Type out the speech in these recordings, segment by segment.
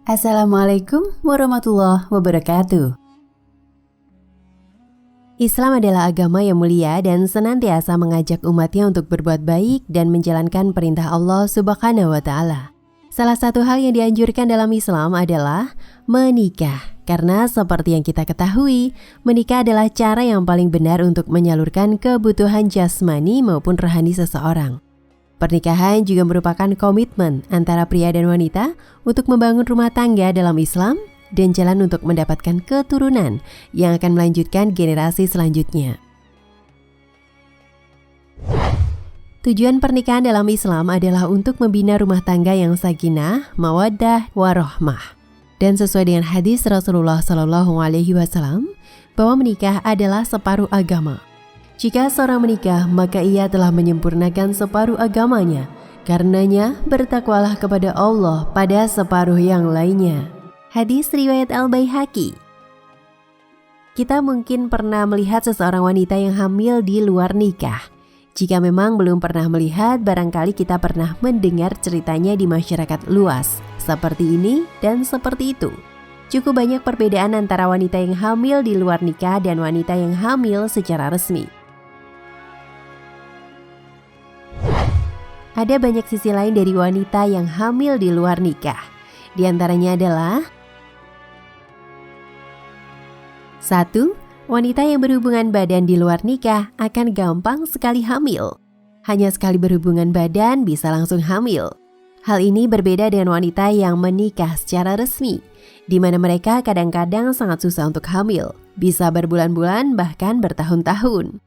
Assalamualaikum warahmatullahi wabarakatuh. Islam adalah agama yang mulia dan senantiasa mengajak umatnya untuk berbuat baik dan menjalankan perintah Allah Subhanahu wa Ta'ala. Salah satu hal yang dianjurkan dalam Islam adalah menikah. Karena seperti yang kita ketahui, menikah adalah cara yang paling benar untuk menyalurkan kebutuhan jasmani maupun rohani seseorang. Pernikahan juga merupakan komitmen antara pria dan wanita untuk membangun rumah tangga dalam Islam dan jalan untuk mendapatkan keturunan yang akan melanjutkan generasi selanjutnya. Tujuan pernikahan dalam Islam adalah untuk membina rumah tangga yang sakinah, mawaddah, warahmah. Dan sesuai dengan hadis Rasulullah SAW bahwa menikah adalah separuh agama. Jika seorang menikah, maka ia telah menyempurnakan separuh agamanya. Karenanya, bertakwalah kepada Allah pada separuh yang lainnya. Hadis riwayat Al-Baihaqi. Kita mungkin pernah melihat seseorang wanita yang hamil di luar nikah. Jika memang belum pernah melihat, barangkali kita pernah mendengar ceritanya di masyarakat luas. Seperti ini dan seperti itu. Cukup banyak perbedaan antara wanita yang hamil di luar nikah dan wanita yang hamil secara resmi. Ada banyak sisi lain dari wanita yang hamil di luar nikah. Di antaranya adalah 1. Wanita yang berhubungan badan di luar nikah akan gampang sekali hamil. Hanya sekali berhubungan badan bisa langsung hamil. Hal ini berbeda dengan wanita yang menikah secara resmi, di mana mereka kadang-kadang sangat susah untuk hamil, bisa berbulan-bulan bahkan bertahun-tahun.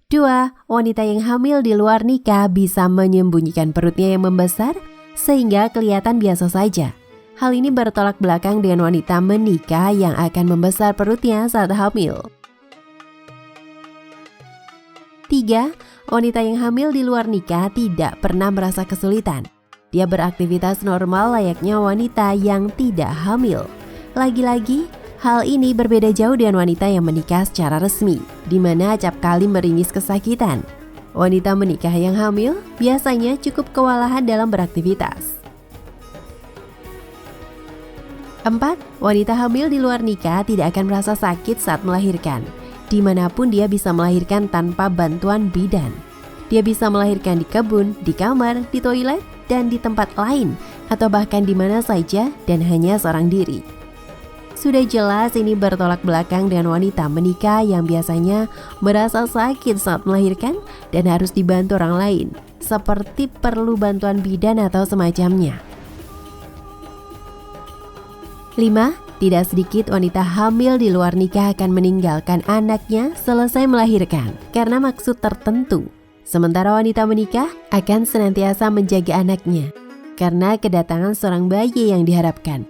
2. Wanita yang hamil di luar nikah bisa menyembunyikan perutnya yang membesar sehingga kelihatan biasa saja. Hal ini bertolak belakang dengan wanita menikah yang akan membesar perutnya saat hamil. 3. Wanita yang hamil di luar nikah tidak pernah merasa kesulitan. Dia beraktivitas normal layaknya wanita yang tidak hamil. Lagi-lagi, hal ini berbeda jauh dengan wanita yang menikah secara resmi, di mana acap kali meringis kesakitan. Wanita menikah yang hamil biasanya cukup kewalahan dalam beraktivitas. 4. Wanita hamil di luar nikah tidak akan merasa sakit saat melahirkan. Dimanapun dia bisa melahirkan tanpa bantuan bidan. Dia bisa melahirkan di kebun, di kamar, di toilet, dan di tempat lain, atau bahkan di mana saja dan hanya seorang diri. Sudah jelas ini bertolak belakang dengan wanita menikah yang biasanya merasa sakit saat melahirkan dan harus dibantu orang lain, seperti perlu bantuan bidan atau semacamnya. 5. Tidak sedikit wanita hamil di luar nikah akan meninggalkan anaknya selesai melahirkan karena maksud tertentu. Sementara wanita menikah akan senantiasa menjaga anaknya karena kedatangan seorang bayi yang diharapkan.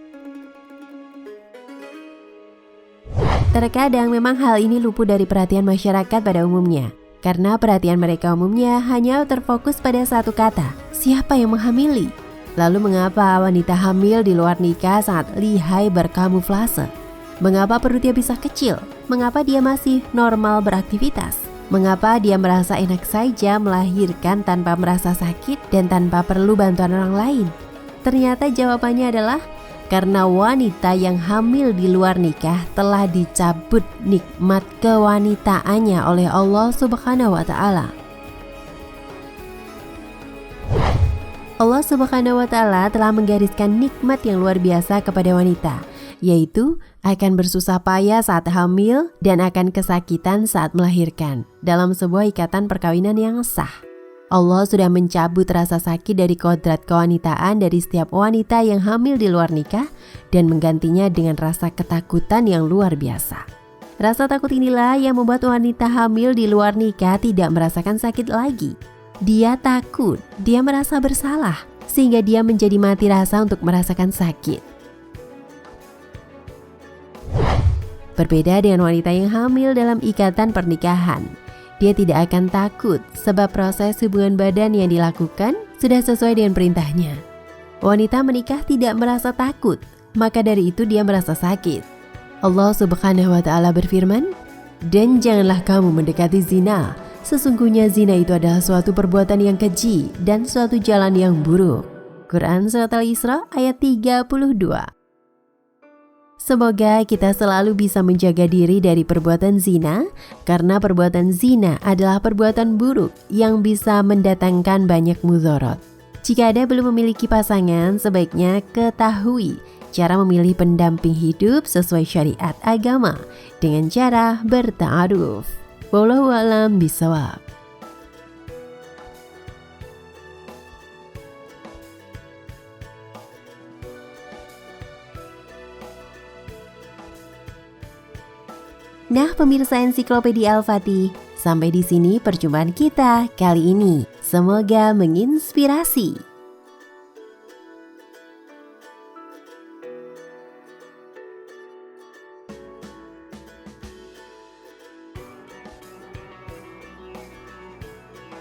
Terkadang memang hal ini luput dari perhatian masyarakat pada umumnya, karena perhatian mereka umumnya hanya terfokus pada satu kata, siapa yang menghamili? Lalu mengapa wanita hamil di luar nikah sangat lihai berkamuflase? Mengapa perutnya bisa kecil? Mengapa dia masih normal beraktivitas? Mengapa dia merasa enak saja melahirkan tanpa merasa sakit dan tanpa perlu bantuan orang lain? Ternyata jawabannya adalah karena wanita yang hamil di luar nikah telah dicabut nikmat kewanitaannya oleh Allah Subhanahu wa Ta'ala. Allah Subhanahu wa Ta'ala telah menggariskan nikmat yang luar biasa kepada wanita, yaitu akan bersusah payah saat hamil dan akan kesakitan saat melahirkan dalam sebuah ikatan perkawinan yang sah. Allah sudah mencabut rasa sakit dari kodrat kewanitaan dari setiap wanita yang hamil di luar nikah dan menggantinya dengan rasa ketakutan yang luar biasa. Rasa takut inilah yang membuat wanita hamil di luar nikah tidak merasakan sakit lagi. Dia takut, dia merasa bersalah, sehingga dia menjadi mati rasa untuk merasakan sakit. Berbeda dengan wanita yang hamil dalam ikatan pernikahan, dia tidak akan takut sebab proses hubungan badan yang dilakukan sudah sesuai dengan perintahnya. Wanita menikah tidak merasa takut, maka dari itu dia merasa sakit. Allah Subhanahu wa Ta'ala berfirman, "Dan janganlah kamu mendekati zina. Sesungguhnya zina itu adalah suatu perbuatan yang keji dan suatu jalan yang buruk." Quran Surat Al-Isra ayat 32. Semoga kita selalu bisa menjaga diri dari perbuatan zina, karena perbuatan zina adalah perbuatan buruk yang bisa mendatangkan banyak mudarat. Jika Anda belum memiliki pasangan, sebaiknya ketahui cara memilih pendamping hidup sesuai syariat agama dengan cara berta'aruf. Wallahu a'lam bishawab. Nah, pemirsa Ensiklopedia Al-Fatih, sampai di sini perjumpaan kita kali ini. Semoga menginspirasi.